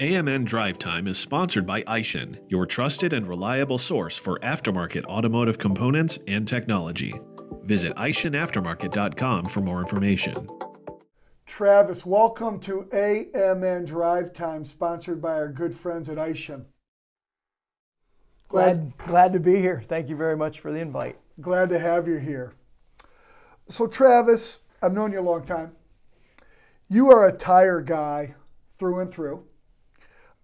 AMN Drivetime is sponsored by Aishin, your trusted and reliable source for aftermarket automotive components and technology. Visit AishinAftermarket.com for more information. Travis, welcome to AMN Drivetime, sponsored by our good friends at Aishin. Glad to be here. Thank you very much for the invite. Glad to have you here. So Travis, I've known you a long time. You are a tire guy through and through.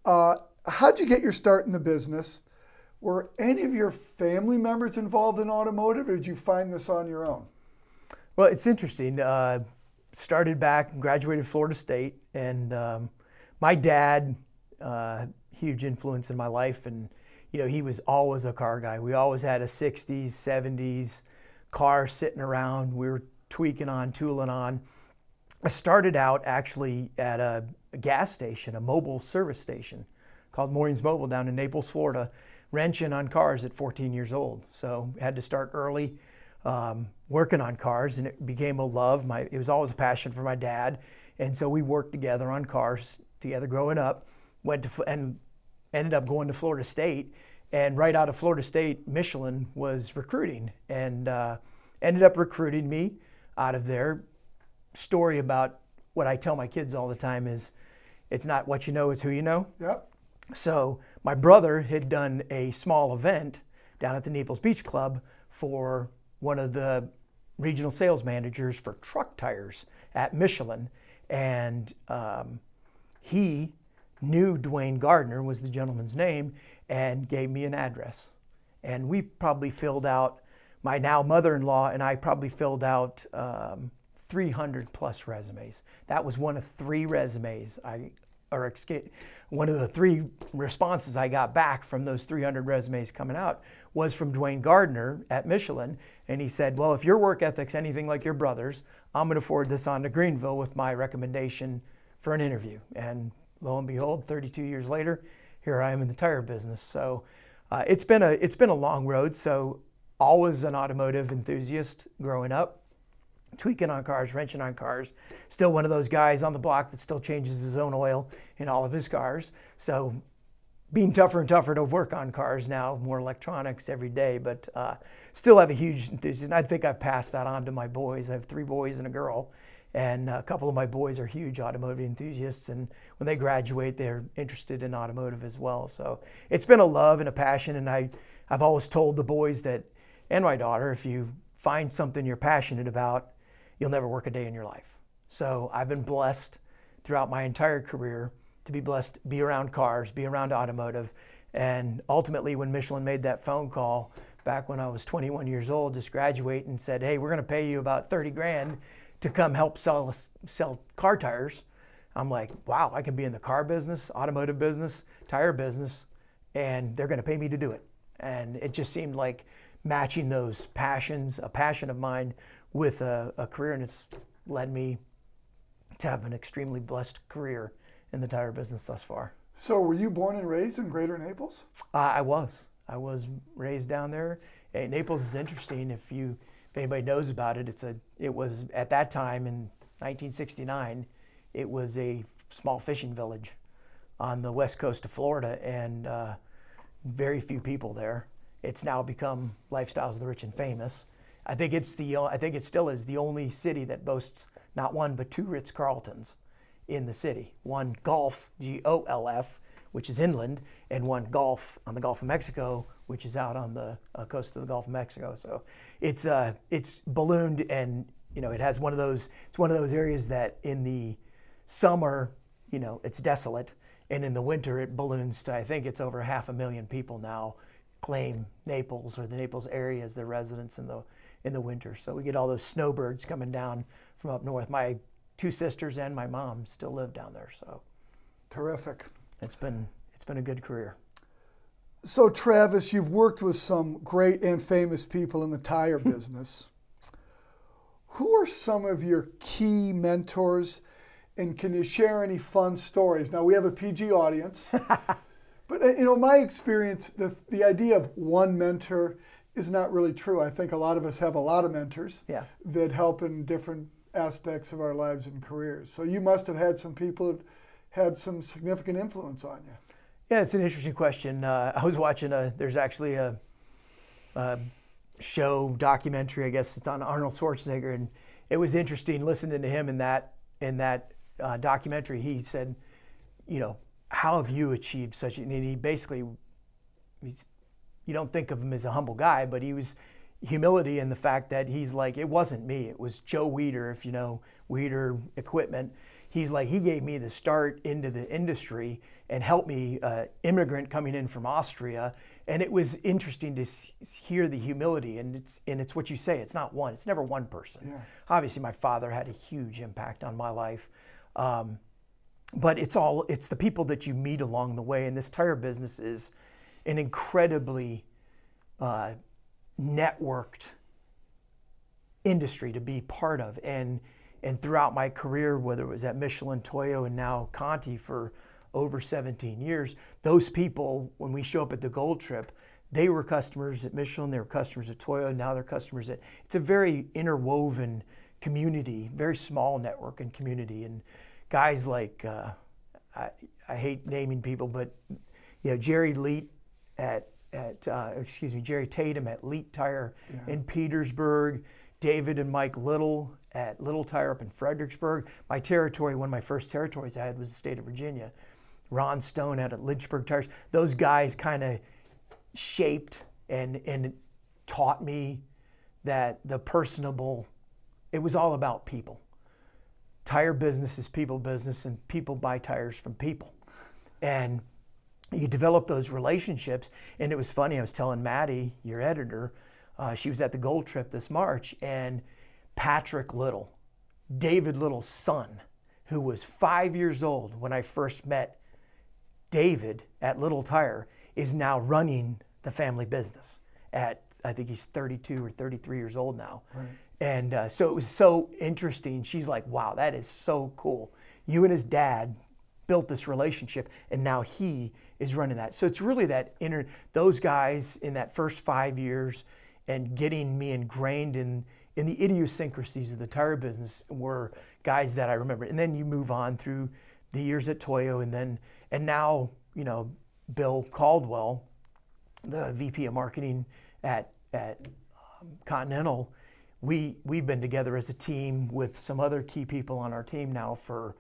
How'd you get your start in the business? Were any of your family members involved in automotive, or did you find this on your own? Well, it's interesting. Started back, graduated Florida State, and my dad, huge influence in my life, and he was always a car guy. We always had a 60s, 70s car sitting around. We were tweaking on, tooling on. I started out actually at a gas station, a mobile service station called Maureen's Mobile down in Naples, Florida, wrenching on cars at 14 years old. So had to start early working on cars, and it became a love. It was always a passion for my dad, and so we worked together on cars together growing up. And ended up going to Florida State, and right out of Florida State, Michelin was recruiting, and ended up recruiting me out of there. Story about what I tell my kids all the time is, it's not what you know, it's who you know. Yep. So my brother had done a small event down at the Naples Beach Club for one of the regional sales managers for truck tires at Michelin, and he knew Dwayne Gardner was the gentleman's name and gave me an address. And we probably filled out, my now mother-in-law and I probably filled out 300 plus resumes. That was one of three resumes one of the three responses I got back from those 300 resumes coming out was from Dwayne Gardner at Michelin. And he said, well, if your work ethic's anything like your brother's, I'm going to forward this on to Greenville with my recommendation for an interview. And lo and behold, 32 years later, here I am in the tire business. So it's been a long road. So always an automotive enthusiast growing up, tweaking on cars, wrenching on cars. Still one of those guys on the block that still changes his own oil in all of his cars. So being tougher and tougher to work on cars now, more electronics every day, but still have a huge enthusiasm. I think I've passed that on to my boys. I have 3 boys and a girl. And a couple of my boys are huge automotive enthusiasts, and when they graduate, they're interested in automotive as well. So it's been a love and a passion, and I've always told the boys that, and my daughter, if you find something you're passionate about, you'll never work a day in your life. So I've been blessed throughout my entire career to be around cars, be around automotive, and ultimately when Michelin made that phone call back when I was 21 years old, just graduate, and said, hey, we're going to pay you about 30 grand to come help sell car tires. I'm like, wow, I can be in the car business, automotive business, tire business, and they're gonna pay me to do it. And it just seemed like matching those passions, a passion of mine with a career, and it's led me to have an extremely blessed career in the tire business thus far. So were you born and raised in Greater Naples? I was raised down there. Naples is interesting. If anybody knows about it, it was at that time in 1969, it was a small fishing village on the west coast of Florida, and very few people there. It's now become Lifestyles of the Rich and Famous. I think it still is the only city that boasts not one but 2 Ritz-Carltons in the city. One Gulf, Golf, which is inland, and one Gulf on the Gulf of Mexico, which is out on the coast of the Gulf of Mexico. So it's ballooned, and it has one of those. It's one of those areas that in the summer, it's desolate, and in the winter it balloons to, I think it's over 500,000 people now claim Naples or the Naples area as their residence in the winter. So we get all those snowbirds coming down from up north. My 2 sisters and my mom still live down there. So terrific. It's been a good career. So Travis, you've worked with some great and famous people in the tire business. Who are some of your key mentors, and can you share any fun stories? Now, we have a PG audience, but my experience, the idea of one mentor is not really true. I think a lot of us have a lot of mentors that help in different aspects of our lives and careers. So you must have had some people that had some significant influence on you? Yeah, it's an interesting question. I was watching there's actually a show, documentary, I guess it's on Arnold Schwarzenegger, and it was interesting listening to him in that documentary. He said, how have you achieved such, and he basically, you don't think of him as a humble guy, but he was humility in the fact that he's like, it wasn't me, it was Joe Weider, if you know Weider Equipment. He's like, he gave me the start into the industry and helped me, immigrant coming in from Austria. And it was interesting to hear the humility, and it's what you say, it's never one person. Yeah. Obviously my father had a huge impact on my life. But it's the people that you meet along the way. And this tire business is an incredibly networked industry to be part of. And throughout my career, whether it was at Michelin, Toyo, and now Conti for over 17 years, those people, when we show up at the Gold Trip, they were customers at Michelin, they were customers at Toyo, and now they're customers it's a very interwoven community, very small network and community. And guys like, I hate naming people, but Jerry Tatum at Leet Tire in Petersburg, David and Mike Little at Little Tire up in Fredericksburg. My territory, one of my first territories I had was the state of Virginia. Ron Stone out at Lynchburg Tires. Those guys kind of shaped and taught me that the personable, it was all about people. Tire business is people business, and people buy tires from people. And you develop those relationships. And it was funny, I was telling Maddie, your editor, she was at the Gold Trip this March, and Patrick Little, David Little's son, who was 5 years old when I first met David at Little Tire, is now running the family business at, I think he's 32 or 33 years old now. Right. And so it was so interesting. She's like, wow, that is so cool. You and his dad built this relationship, and now he is running that. So it's really that those guys in that first 5 years and getting me ingrained in the idiosyncrasies of the tire business were guys that I remember. And then you move on through the years at Toyo, and now, Bill Caldwell, the VP of marketing at Continental, we've been together as a team with some other key people on our team now for,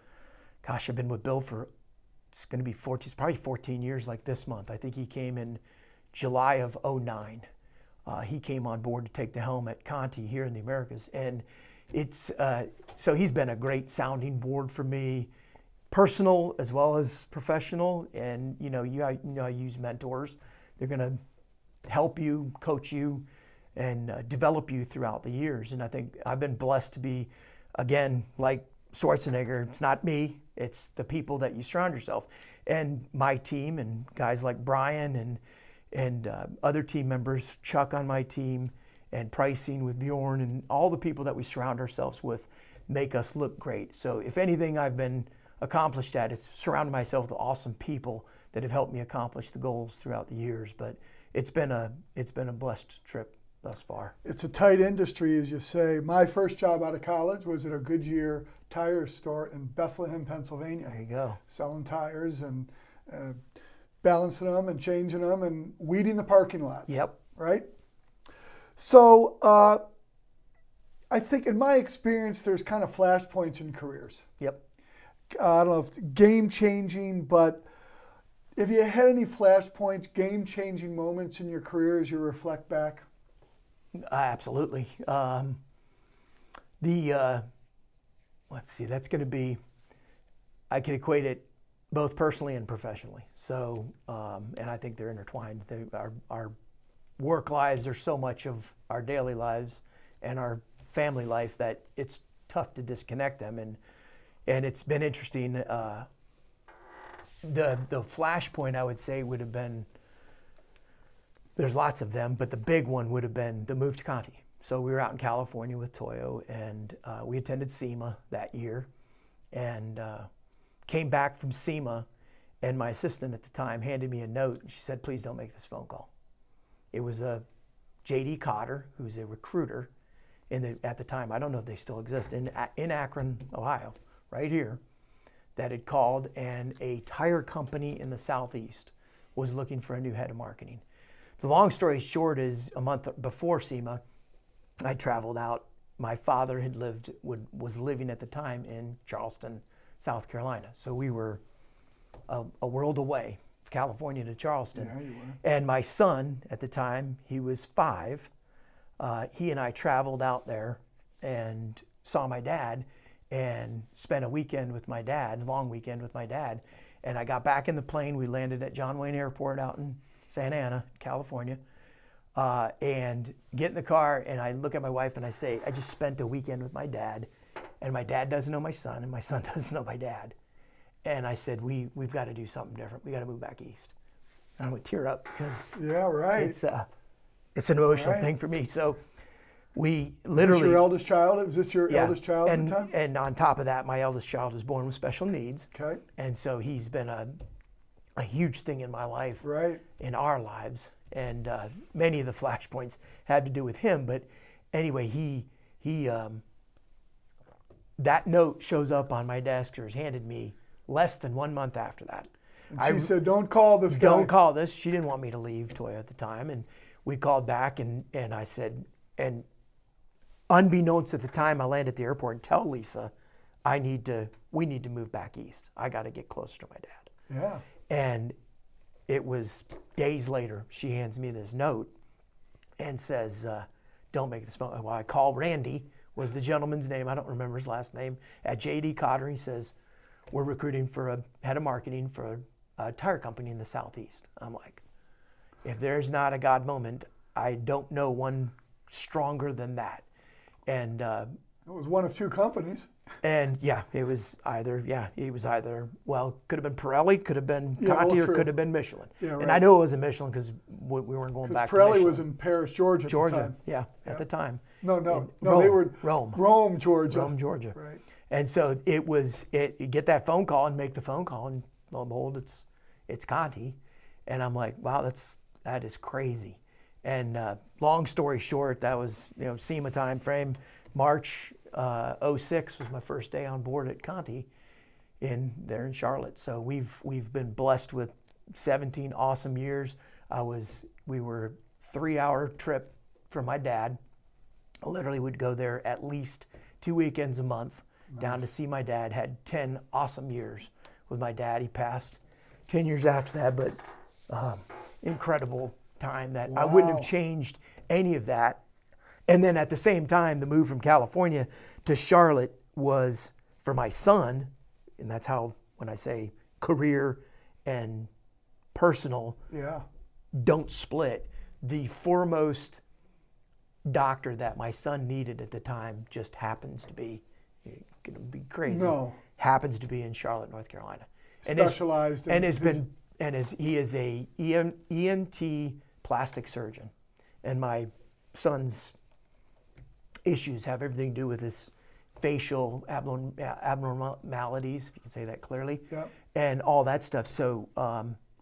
gosh, I've been with Bill for, it's probably 14 years like this month. I think he came in July of 2009. He came on board to take the helm at Conti here in the Americas. And so he's been a great sounding board for me, personal as well as professional. And I use mentors. They're gonna help you, coach you, and develop you throughout the years. And I think I've been blessed to be, again, like Schwarzenegger, it's not me, it's the people that you surround yourself. And my team and guys like Brian and other team members, Chuck on my team, and pricing with Bjorn, and all the people that we surround ourselves with make us look great. So if anything I've been accomplished at, it's surrounding myself with awesome people that have helped me accomplish the goals throughout the years. But it's been a blessed trip thus far. It's a tight industry, as you say. My first job out of college was at a Goodyear tire store in Bethlehem, Pennsylvania. There you go. Selling tires and balancing them and changing them and weeding the parking lots. Yep. Right? So I think in my experience, there's kind of flashpoints in careers. Yep. I don't know if it's game-changing, but have you had any flashpoints, game-changing moments in your career as you reflect back? Absolutely. Let's see, that's going to be, I can equate it both personally and professionally. So, and I think they're intertwined. Our work lives are so much of our daily lives and our family life that it's tough to disconnect them. And it's been interesting. The flashpoint, I would say, would have been, there's lots of them, but the big one would have been the move to Conti. So we were out in California with Toyo, and we attended SEMA that year, and came back from SEMA, and my assistant at the time handed me a note, and she said, please don't make this phone call. It was a J.D. Cotter, who's a recruiter at the time, I don't know if they still exist, in Akron, Ohio, right here, that had called, and a tire company in the Southeast was looking for a new head of marketing. The long story short is, a month before SEMA, I traveled out. My father was living at the time in Charleston, South Carolina. So we were a world away, California to Charleston. Yeah, you were. And my son, at the time, he was 5. He and I traveled out there and saw my dad and spent a weekend with my dad, long weekend with my dad. And I got back in the plane. We landed at John Wayne Airport out in Santa Ana, California. And get in the car, and I look at my wife and I say, I just spent a weekend with my dad, and my dad doesn't know my son, and my son doesn't know my dad. And I said, we've got to do something different. We got to move back east. And I would tear up because yeah, right. It's an emotional thing for me. So we literally. Is this your eldest child? Is this your eldest child at the time? And on top of that, my eldest child was born with special needs. Okay. And so he's been a huge thing in my life, right, in our lives. And many of the flashpoints had to do with him. But anyway, he that note shows up on my desk, or is handed me less than 1 month after that. And she said, don't call this guy. Don't call this. She didn't want me to leave Toyo at the time. And we called back, and I said, and unbeknownst at the time, I land at the airport and tell Lisa, we need to move back east. I got to get closer to my dad. Yeah. And it was days later, she hands me this note and says, don't make this phone. Well, I call Randy, was the gentleman's name. I don't remember his last name. At J.D. Cotter, he says, we're recruiting for a head of marketing for a tire company in the Southeast. I'm like, if there's not a God moment, I don't know one stronger than that. And it was one of 2 companies. And yeah, it was either, well, could have been Pirelli, could have been Conti, or could have been Michelin. Yeah, right. And I know it was a Michelin because we weren't going back to Pirelli Michelin. was in Paris, Georgia at the time. Yeah, at the time. No, Rome, they were in Rome, Georgia. Rome, Georgia. Right. And so you get that phone call and make the phone call, and lo and behold, it's Conti. And I'm like, wow, that is crazy. And long story short, that was SEMA time frame. March 06 was my first day on board at Conti there in Charlotte. So we've been blessed with 17 awesome years. We were a 3-hour trip from my dad. I literally would go there at least 2 weekends a month. Nice. Down to see my dad. Had 10 awesome years with my dad. He passed 10 years after that, but incredible time that I wouldn't have changed any of that. And then at the same time, the move from California to Charlotte was for my son, and that's how, when I say career and personal, don't split. The foremost doctor that my son needed at the time just happens to be, you're going to be crazy, happens to be in Charlotte, North Carolina. Specialized he is a ENT plastic surgeon. And my son's issues have everything to do with his facial abnormalities, if you can say that clearly, and all that stuff. So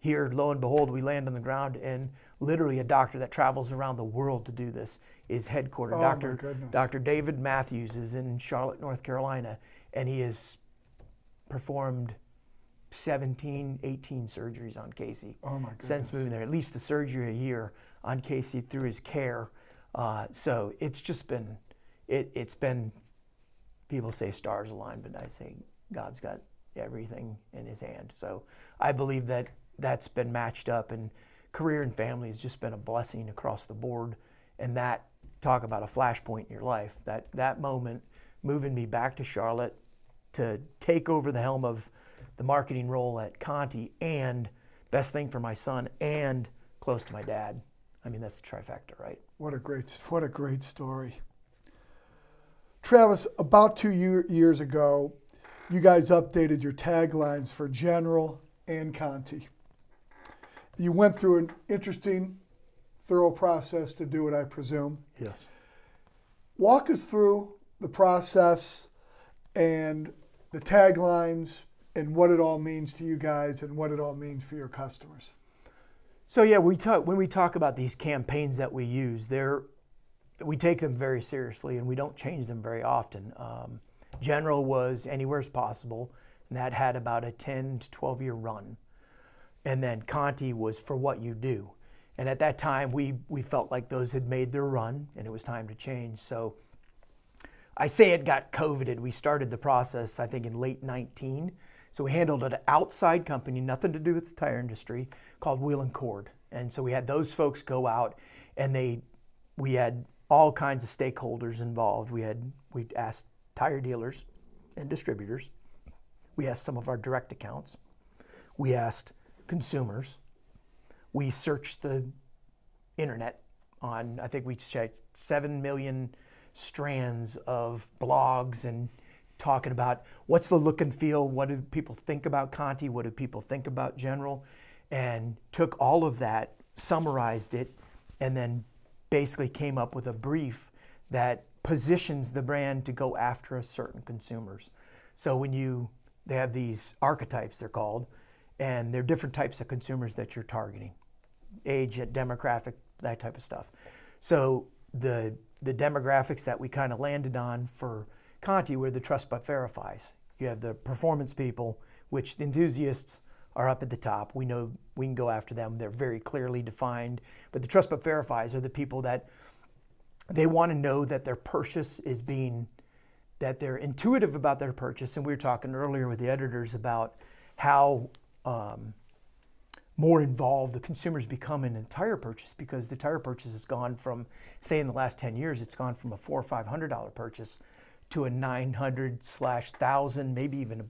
here, lo and behold, we land on the ground, and literally a doctor that travels around the world to do this is headquartered. Dr. David Matthews is in Charlotte, North Carolina, and he has performed 17, 18 surgeries on Casey since moving there. At least the surgery a year on Casey through his care. So it's just been, it's been, people say stars aligned, but I say God's got everything in his hand. So I believe that that's been matched up, and career and family has just been a blessing across the board. And that, talk about a flashpoint in your life, that moment moving me back to Charlotte to take over the helm of the marketing role at Conti, and best thing for my son, and close to my dad. I mean, that's the trifecta, right? What a great story. Travis, about 2 years ago, you guys updated your taglines for General and Conti. You went through an interesting, thorough process to do it, I presume. Yes. Walk us through the process and the taglines and what it all means to you guys and what it all means for your customers. So yeah, when we talk about these campaigns that we use, we take them very seriously, and we don't change them very often. General was anywhere as possible. And that had about a 10 to 12 year run. And then Conti was for what you do. And at that time, we felt like those had made their run and it was time to change. So I say it got COVIDed. We started the process, I think, in late 19. So we handled an outside company, nothing to do with the tire industry, called Wheel and Cord. And so we had those folks go out, and we had all kinds of stakeholders involved. We asked tire dealers and distributors. We asked some of our direct accounts. We asked consumers. We searched the internet on, I think we checked 7 million strands of blogs and talking about what's the look and feel, what do people think about Conti, what do people think about General, and took all of that, summarized it, and then basically came up with a brief that positions the brand to go after a certain consumers. So they have these archetypes, they're called, and they're different types of consumers that you're targeting. Age, demographic, that type of stuff. So the demographics that we kind of landed on for Conti were the trust but verifies. You have the performance people, which the enthusiasts are up at the top. We know we can go after them. They're very clearly defined. But the trust but verifies are the people that they want to know that their purchase is that they're intuitive about their purchase. And we were talking earlier with the editors about how more involved the consumers become in the tire purchase, because the tire purchase has gone from, say in the last 10 years, it's gone from a $400 or $500 purchase to a $900/$1,000, maybe even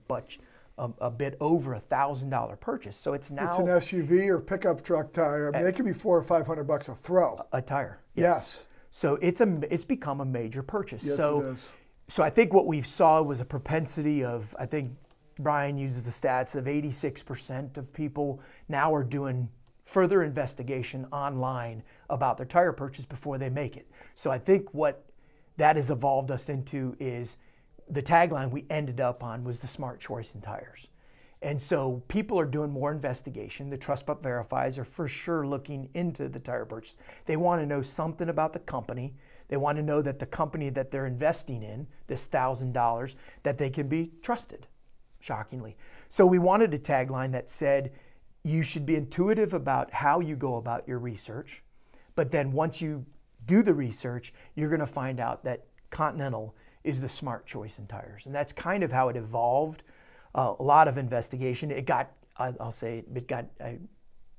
a bit over $1,000 purchase. So it's now... It's an SUV or pickup truck tire. I mean, they could be $400 or $500 a throw. A tire. Yes. So it's become a major purchase. Yes, it is. So I think what we saw was a propensity of, I think Brian uses the stats of 86% of people now are doing further investigation online about their tire purchase before they make it. So I think what that has evolved us into is the tagline we ended up on was the smart choice in tires. And so people are doing more investigation. The trust but verifies are for sure looking into the tire purchase. They want to know something about the company. They want to know that the company that they're investing in, this $1,000, that they can be trusted, shockingly. So we wanted a tagline that said, you should be intuitive about how you go about your research, but then once you do the research, you're going to find out that Continental is the smart choice in tires. And that's kind of how it evolved. A lot of investigation. It got, I'll say, I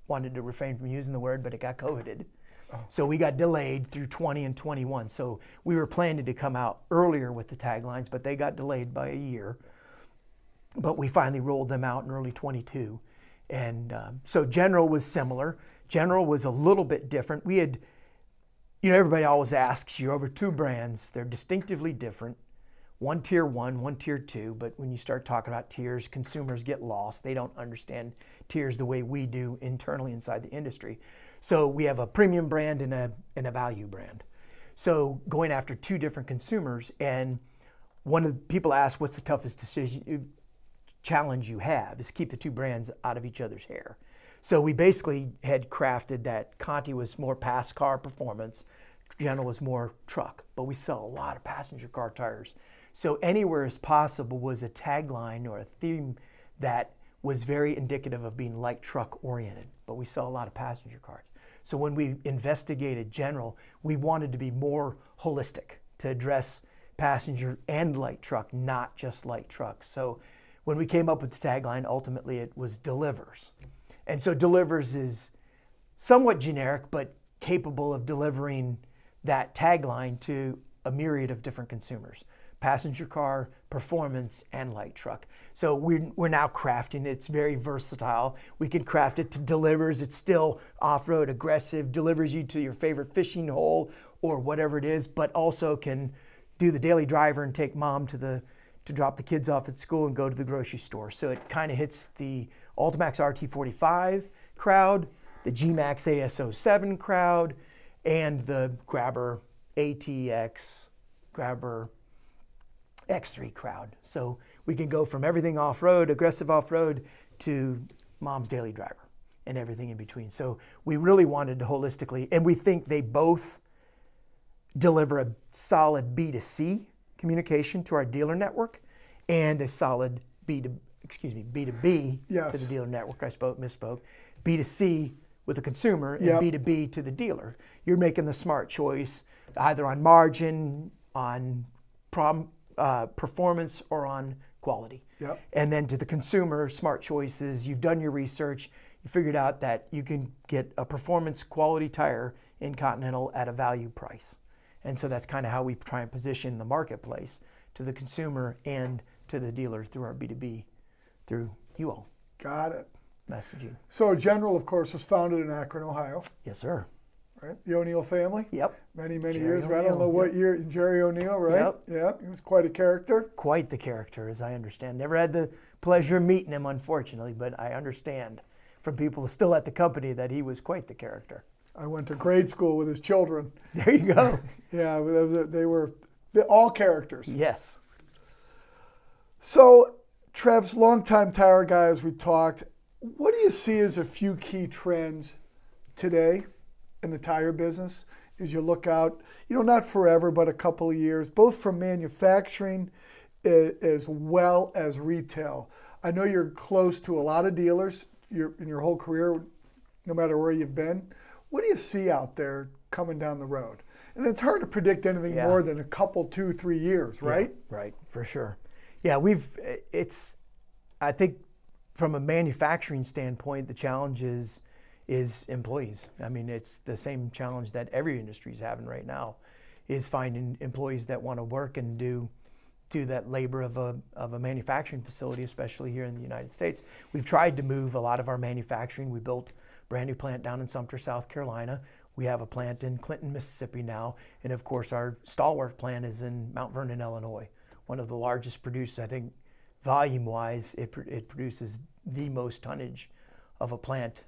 wanted to refrain from using the word, but it got COVIDed. Oh. So we got delayed through 20 and 21. So we were planning to come out earlier with the taglines, but they got delayed by a year. But we finally rolled them out in early 22. And so General was similar. General was a little bit different. We had, everybody always asks, you're over two brands. They're distinctively different. One tier 1, one tier 2, but when you start talking about tiers, consumers get lost. They don't understand tiers the way we do internally inside the industry. So we have a premium brand and a value brand. So going after two different consumers, and one of the people ask, what's the toughest challenge you have is keep the two brands out of each other's hair. So we basically had crafted that Conti was more pass car performance, General was more truck, but we sell a lot of passenger car tires. So anywhere as possible was a tagline or a theme that was very indicative of being light truck oriented, but we sell a lot of passenger cars. So when we investigated General, we wanted to be more holistic to address passenger and light truck, not just light trucks. So when we came up with the tagline, ultimately it was delivers. And so delivers is somewhat generic, but capable of delivering that tagline to a myriad of different consumers. Passenger car, performance, and light truck. So we're now crafting it. It's very versatile. We can craft it to delivers. It's still off-road aggressive, delivers you to your favorite fishing hole or whatever it is, but also can do the daily driver and take mom to drop the kids off at school and go to the grocery store. So it kind of hits the Ultimax RT45 crowd, the G-Max AS07 crowd, and the Grabber ATX, Grabber X3 crowd. So we can go from everything off-road, aggressive off-road, to mom's daily driver and everything in between. So we really wanted to holistically, and we think they both deliver a solid B2C communication to our dealer network and a solid B2B Yes. to the dealer network. I misspoke. B2C with the consumer and Yep. B2B to the dealer. You're making the smart choice either on margin, on performance, or on quality. Yep. And then to the consumer, smart choices. You've done your research. You figured out that you can get a performance quality tire in Continental at a value price. And so that's kind of how we try and position the marketplace to the consumer and to the dealer through our B2B, through you all Got it. messaging. So General, of course, was founded in Akron, Ohio, Yes, sir. right? The O'Neill family. Yep. Many Jerry years. I don't know O'Neill, what yep. year. Jerry O'Neill, right? Yep. Yep. He was quite a character. Quite the character, as I understand. Never had the pleasure of meeting him, unfortunately, but I understand from people still at the company that he was quite the character. I went to grade school with his children. There you go. Yeah, they were all characters. Yes. So, Travis, longtime tire guy, as we talked, what do you see as a few key trends today in the tire business as you look out, not forever, but a couple of years, both from manufacturing as well as retail? I know you're close to a lot of dealers in your whole career, no matter where you've been. What do you see out there coming down the road? And it's hard to predict anything more than a couple, 2-3 years, right? Yeah, right, for sure. Yeah, I think from a manufacturing standpoint, the challenge is employees. I mean, it's the same challenge that every industry is having right now, is finding employees that want to work and do that labor of a manufacturing facility, especially here in the United States. We've tried to move a lot of our manufacturing. We built a brand new plant down in Sumter, South Carolina. We have a plant in Clinton, Mississippi now. And of course, our stalwart plant is in Mount Vernon, Illinois. One of the largest producers, I think, volume-wise, it produces the most tonnage of a plant,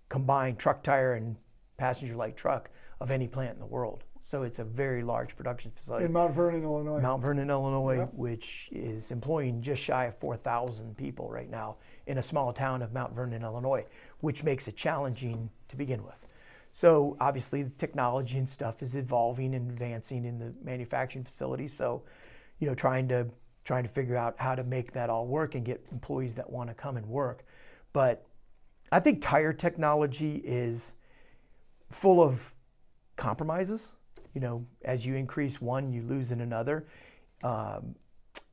combined truck tire and passenger light truck, of any plant in the world. So it's a very large production facility. In Mount Vernon, Illinois. Mount Vernon, Illinois, Yep. which is employing just shy of 4,000 people right now in a small town of Mount Vernon, Illinois, which makes it challenging to begin with. So obviously the technology and stuff is evolving and advancing in the manufacturing facility. So, trying to figure out how to make that all work and get employees that want to come and work. But I think tire technology is full of compromises. As you increase one, you lose in another.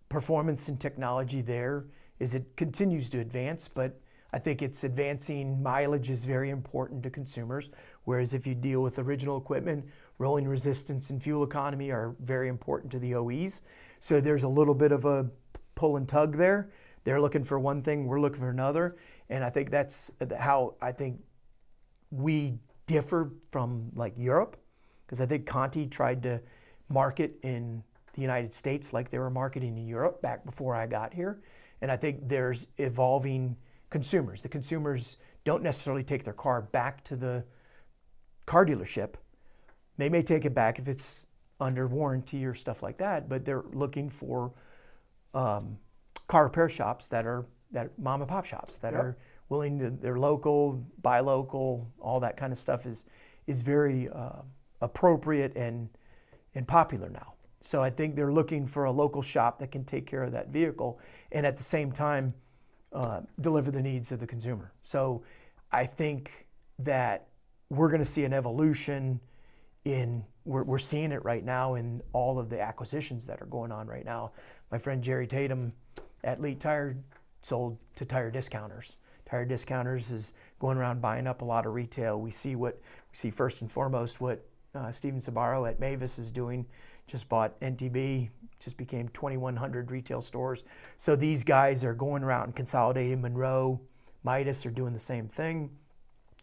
Performance and technology there it continues to advance, but I think it's advancing. Mileage is very important to consumers, whereas if you deal with original equipment, rolling resistance and fuel economy are very important to the OEs. So there's a little bit of a pull and tug there. They're looking for one thing, we're looking for another. And I think that's how I think we differ from like Europe, because I think Conti tried to market in the United States like they were marketing in Europe back before I got here. And I think there's evolving consumers. The consumers don't necessarily take their car back to the car dealership. They may take it back if it's under warranty or stuff like that, but they're looking for car repair shops that mom and pop shops that are willing to, they're local, buy local, all that kind of stuff is very appropriate and popular now. So I think they're looking for a local shop that can take care of that vehicle and at the same time deliver the needs of the consumer. So I think that we're going to see an evolution we're seeing it right now in all of the acquisitions that are going on right now. My friend Jerry Tatum at Elite Tire sold to tire discounters. Tire discounters is going around buying up a lot of retail. We see first and foremost what Steven Sabaro at Mavis is doing. Just bought NTB, just became 2,100 retail stores. So these guys are going around and consolidating. Monroe, Midas are doing the same thing,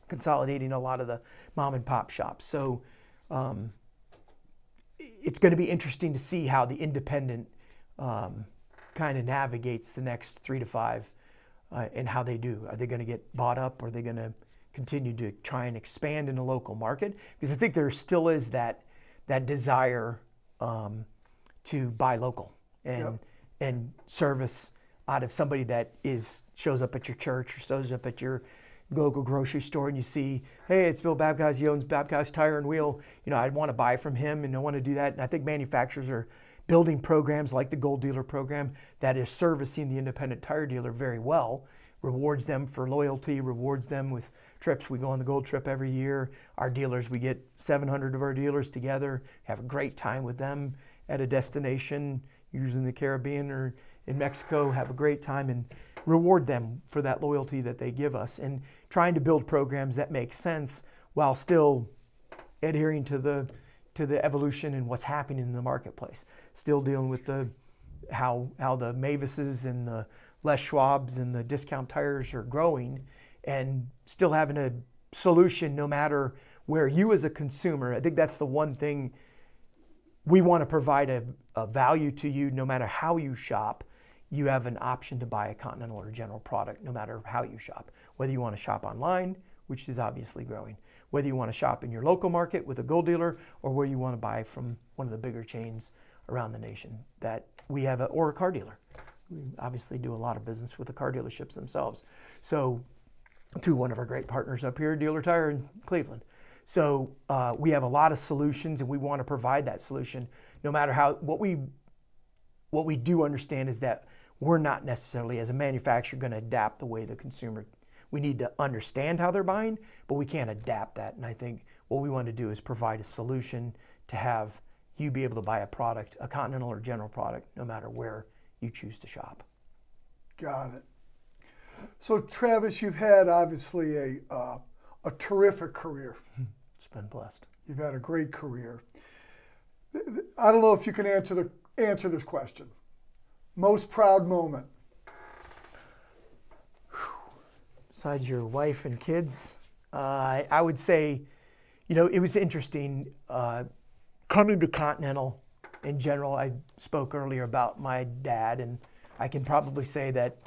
consolidating a lot of the mom and pop shops. So it's going to be interesting to see how the independent kind of navigates the next 3 to 5 and how they do. Are they going to get bought up? Or are they going to continue to try and expand in the local market? Because I think there still is that desire to buy local and service out of somebody that shows up at your church or shows up at your local grocery store and you see, hey, it's Bill Babcock, he owns Babcock's Tire and Wheel. I'd want to buy from him and I want to do that. And I think manufacturers are building programs like the Gold Dealer program that is servicing the independent tire dealer very well, rewards them for loyalty, rewards them with trips. We go on the Gold Trip every year. Our dealers, we get 700 of our dealers together, have a great time with them at a destination, usually in the Caribbean or in Mexico, have a great time and reward them for that loyalty that they give us, and trying to build programs that make sense while still adhering to the evolution and what's happening in the marketplace. Still dealing with how the Mavises and the Les Schwabs and the discount tires are growing, and still having a solution no matter where you as a consumer. I think that's the one thing we want to provide, a value to you no matter how you shop. You have an option to buy a Continental or General product no matter how you shop. Whether you want to shop online, which is obviously growing, whether you want to shop in your local market with a Gold Dealer, or where you want to buy from one of the bigger chains around the nation that we have, or a car dealer. We obviously do a lot of business with the car dealerships themselves. So through one of our great partners up here, Dealer Tire in Cleveland. So we have a lot of solutions, and we want to provide that solution no matter how. What we do understand is that we're not necessarily, as a manufacturer, going to adapt the way the consumer. We need to understand how they're buying, but we can't adapt that. And I think what we want to do is provide a solution to have you be able to buy a product, a Continental or General product, no matter where you choose to shop. Got it. So Travis, you've had obviously a terrific career. It's been blessed. You've had a great career. I don't know if you can answer this question. Most proud moment? Besides your wife and kids, I would say, it was interesting coming to Continental in general. I spoke earlier about my dad, and I can probably say that,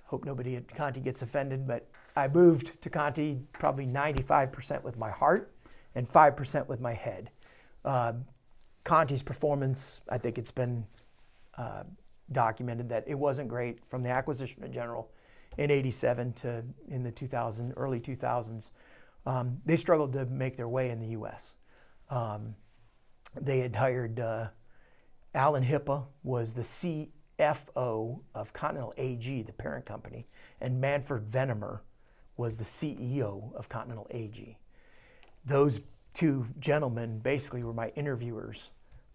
hope nobody at Conti gets offended, but I moved to Conti probably 95% with my heart and 5% with my head. Conti's performance, I think it's been documented that it wasn't great from the acquisition of General in '87 to in the early 2000s. They struggled to make their way in the U.S. They had hired Alan Hippa was the CFO of Continental AG, the parent company, and Manfred Venemer was the CEO of Continental AG. Those two gentlemen basically were my interviewers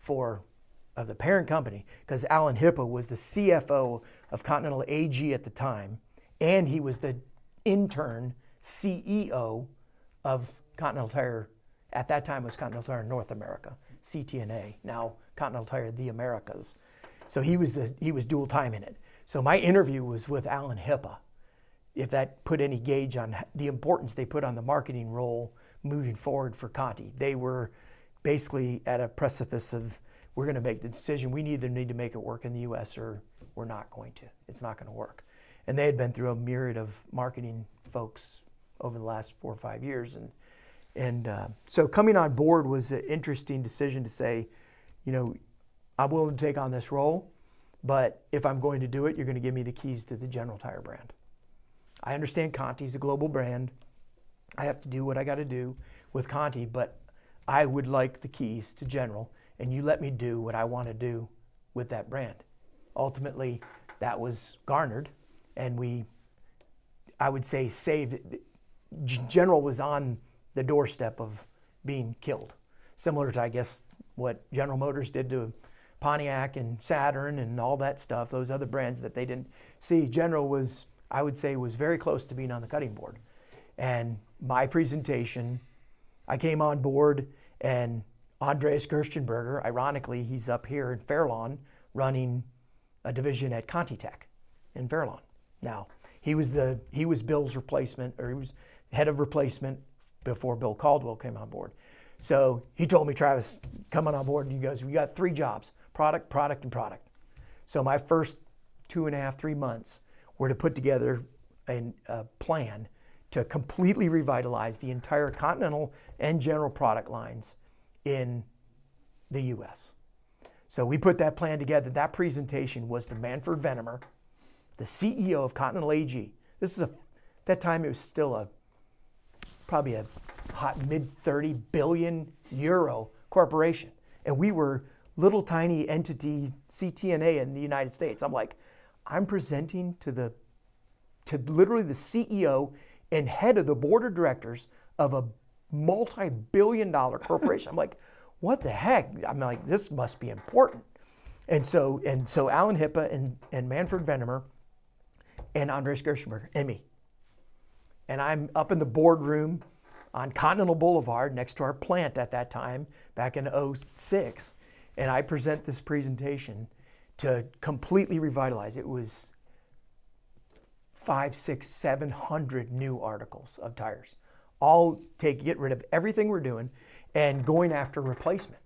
of the parent company, because Alan Hippa was the CFO of Continental AG at the time, and he was the intern CEO of Continental Tire. At that time, it was Continental Tire North America, CTNA, now Continental Tire the Americas. So he was dual time in it. So my interview was with Alan Hippa, if that put any gauge on the importance they put on the marketing role moving forward for Conti. They were basically at a precipice of, we're going to make the decision. We either need to make it work in the U.S. or we're not going to. It's not going to work. And they had been through a myriad of marketing folks over the last 4 or 5 years. So coming on board was an interesting decision to say, I'm willing to take on this role, but if I'm going to do it, you're going to give me the keys to the General Tire brand. I understand Conti's a global brand. I have to do what I got to do with Conti, but I would like the keys to General, and you let me do what I want to do with that brand. Ultimately, that was garnered, and I would say, saved. General was on the doorstep of being killed, similar to, I guess, what General Motors did to Pontiac and Saturn and all that stuff, those other brands that they didn't see. General was, I would say, was very close to being on the cutting board. And my presentation, I came on board, and Andreas Gerstenberger, ironically, he's up here in Fair Lawn running a division at ContiTech in Fair Lawn. Now, he was Bill's replacement, or he was head of replacement before Bill Caldwell came on board. So he told me, Travis, coming on board, and he goes, we got 3 jobs, product, product, and product. So my first 2.5, 3 months were to put together a plan to completely revitalize the entire Continental and General product lines in the U.S. So we put that plan together. That presentation was to Manfred Venemer, the CEO of Continental AG. At that time it was still probably a hot mid-30 billion euro corporation. And we were little tiny entity, CTNA in the United States. I'm like, I'm presenting to literally the CEO and head of the board of directors of a multi-billion-dollar corporation. I'm like, what the heck? I'm like, this must be important. And so Alan Hippa and Manfred Venemer and Andres Gershenberger and me. And I'm up in the boardroom on Continental Boulevard next to our plant at that time, back in '06. And I present this presentation to completely revitalize. It was 500, 600, 700 new articles of tires. All get rid of everything we're doing and going after replacement.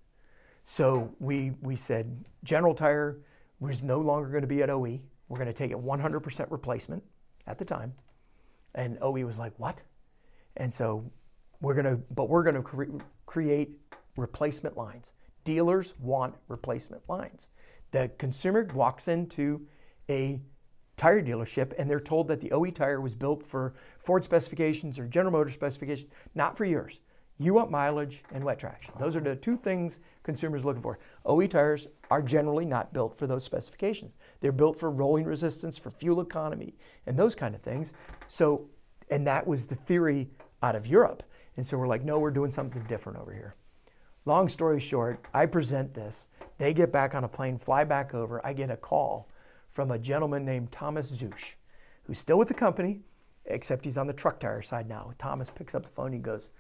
So we said General Tire was no longer going to be at OE. We're going to take it 100% replacement at the time. And OE was like, what? And so we're going to create replacement lines. Dealers want replacement lines. The consumer walks into a tire dealership and they're told that the OE tire was built for Ford specifications or General Motors specifications, not for yours. You want mileage and wet traction. Those are the two things consumers are looking for. OE tires are generally not built for those specifications. They're built for rolling resistance, for fuel economy, and those kind of things. So, and that was the theory out of Europe. And so we're like, no, we're doing something different over here. Long story short, I present this. They get back on a plane, fly back over. I get a call from a gentleman named Thomas Zusch, who's still with the company, except he's on the truck tire side now. Thomas picks up the phone and he goes,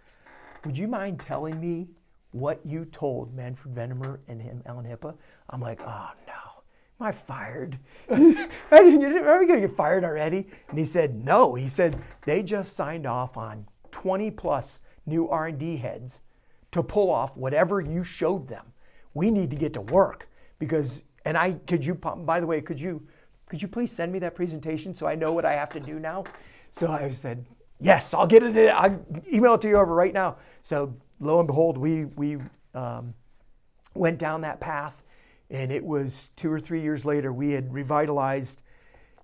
would you mind telling me what you told Manfred Venemer and him, Alan Hippa? I'm like, oh no, am I fired? Are we going to get fired already? And he said, no. He said, they just signed off on 20 plus new R&D heads to pull off whatever you showed them. We need to get to work because, and by the way, could you please send me that presentation so I know what I have to do now? So I said, yes, I'll get it. I'll email it to you over right now. So lo and behold, we went down that path, and it was 2 or 3 years later, we had revitalized.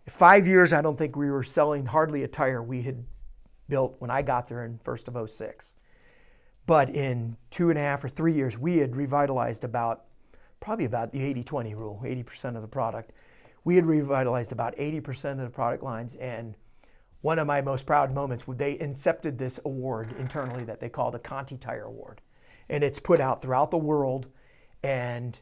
5 years, I don't think we were selling hardly a tire we had built when I got there in first of '06. But in 2.5 or 3 years, we had revitalized probably about the 80-20 rule, 80% of the product. We had revitalized about 80% of the product lines, and one of my most proud moments, they incepted this award internally that they call the Conti Tire Award. And it's put out throughout the world, and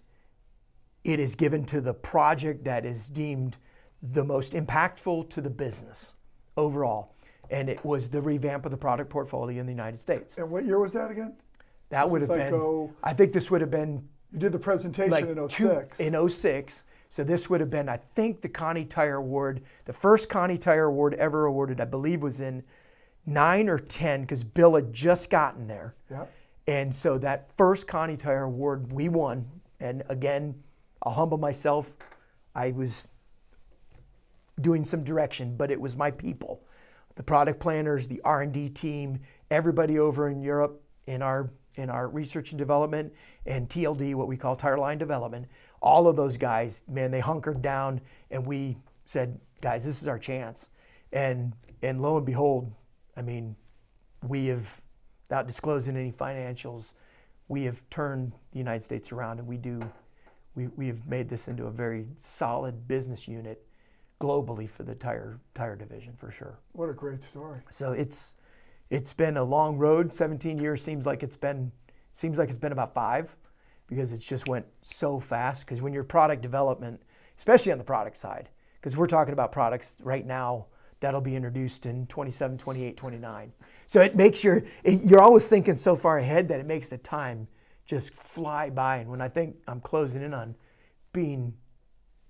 it is given to the project that is deemed the most impactful to the business overall. And it was the revamp of the product portfolio in the United States. And what year was that again? That would have been, I think this would have been. You did the presentation in '06. In '06. So this would have been, I think, the Conti Tire Award. The first Conti Tire Award ever awarded, I believe, was in 9 or 10, because Bill had just gotten there. Yep. And so that first Conti Tire Award, we won. And again, I'll humble myself. I was doing some direction, but it was my people. The product planners, the R&D team, everybody over in Europe in our research and development, and TLD, what we call tire line development. All of those guys, man, they hunkered down, and we said, guys, this is our chance. And lo and behold, I mean, we have, without disclosing any financials, we have turned the United States around, and we have made this into a very solid business unit globally for the tire division, for sure. What a great story. So it's been a long road. 17 years seems like it's been about 5, because it's just went so fast. Because when you're product development, especially on the product side, because we're talking about products right now that'll be introduced in 27, 28, 29. So it makes you're always thinking so far ahead that it makes the time just fly by. And when I think I'm closing in on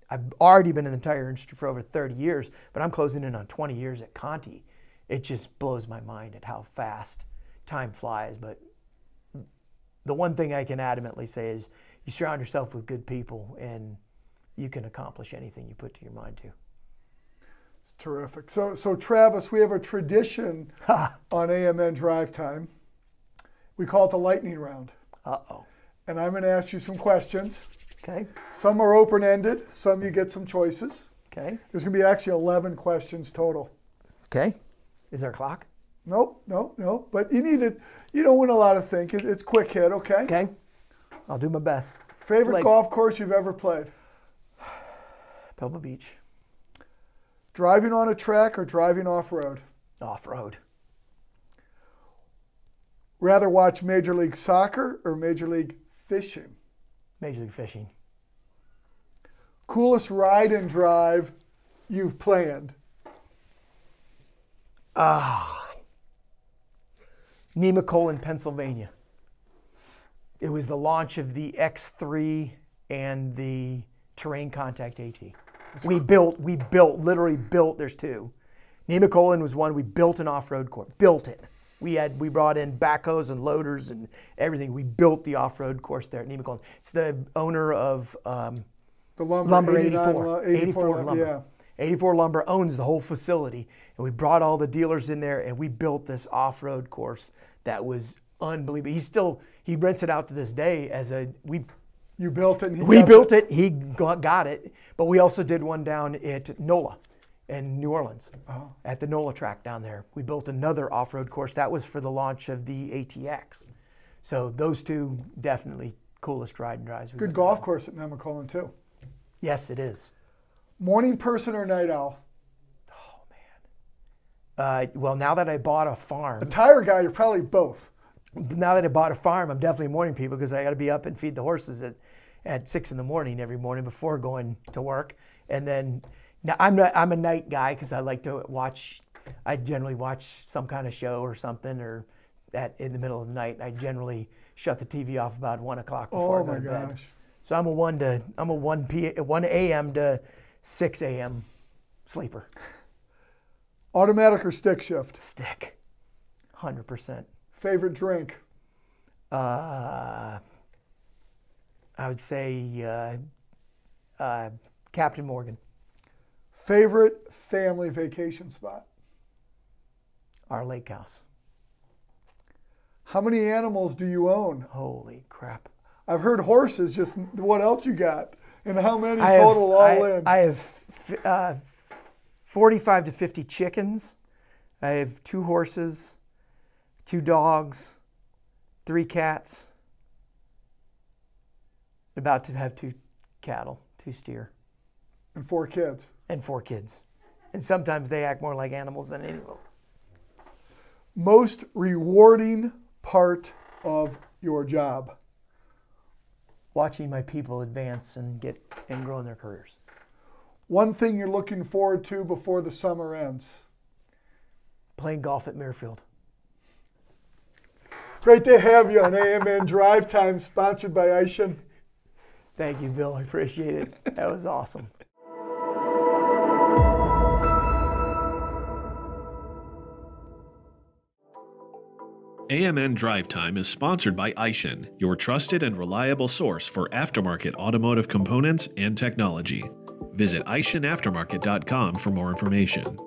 I've already been in the tire industry for over 30 years, but I'm closing in on 20 years at Conti. It just blows my mind at how fast time flies. But the one thing I can adamantly say is you surround yourself with good people and you can accomplish anything you put to your mind to. It's terrific. So Travis, we have a tradition on AMN Drivetime. We call it the lightning round. Uh-oh. And I'm going to ask you some questions. Okay. Some are open-ended. Some you get some choices. Okay. There's going to be actually 11 questions total. Okay. Is there a clock? Nope. But you don't want a lot of think. It's quick hit, okay? Okay. I'll do my best. Favorite golf course you've ever played? Pebble Beach. Driving on a track or driving off-road? Off-road. Rather watch Major League Soccer or Major League Fishing? Major League Fishing. Coolest ride and drive you've planned? Nemacolin, Pennsylvania. It was the launch of the X3 and the Terrain Contact AT. We literally built, there's two. Nemacolin was one, we built an off-road course, built it. We brought in backhoes and loaders and everything. We built the off-road course there at Nemacolin. It's the owner of the lumber 84 Lumber. Yeah. 84 Lumber owns the whole facility, and we brought all the dealers in there, and we built this off-road course that was unbelievable. He rents it out to this day as a You built it. We built it. He got it, but we also did one down at NOLA in New Orleans, at the NOLA track down there. We built another off-road course. That was for the launch of the ATX. So those two definitely coolest ride and drives. Good golf course at Nemacolin too. Yes, it is. Morning person or night owl? Oh man. Well, now that I bought a farm. A tire guy, you're probably both. Now that I bought a farm, I'm definitely a morning people because I got to be up and feed the horses at 6 in the morning every morning before going to work. And then now I'm a night guy because I like to watch. I generally watch some kind of show or something, or in the middle of the night. I generally shut the TV off about 1 o'clock before I go to bed. Oh my gosh! So I'm a 1 a.m. to 6 a.m. sleeper. Automatic or stick shift? Stick. 100%. Favorite drink? I would say Captain Morgan. Favorite family vacation spot? Our lake house. How many animals do you own? Holy crap. I've heard horses. Just what else you got? And how many total all in? I have 45 to 50 chickens. I have 2 horses, 2 dogs, 3 cats. About to have 2 cattle, 2 steer. And 4 kids. And 4 kids. And sometimes they act more like animals than anyone. Most rewarding part of your job? Watching my people advance and grow in their careers. One thing you're looking forward to before the summer ends? Playing golf at Muirfield. Great to have you on AMN Drivetime, sponsored by Aishan. Thank you, Bill. I appreciate it. That was awesome. AMN Drivetime is sponsored by Aishan, your trusted and reliable source for aftermarket automotive components and technology. Visit aishanaftermarket.com for more information.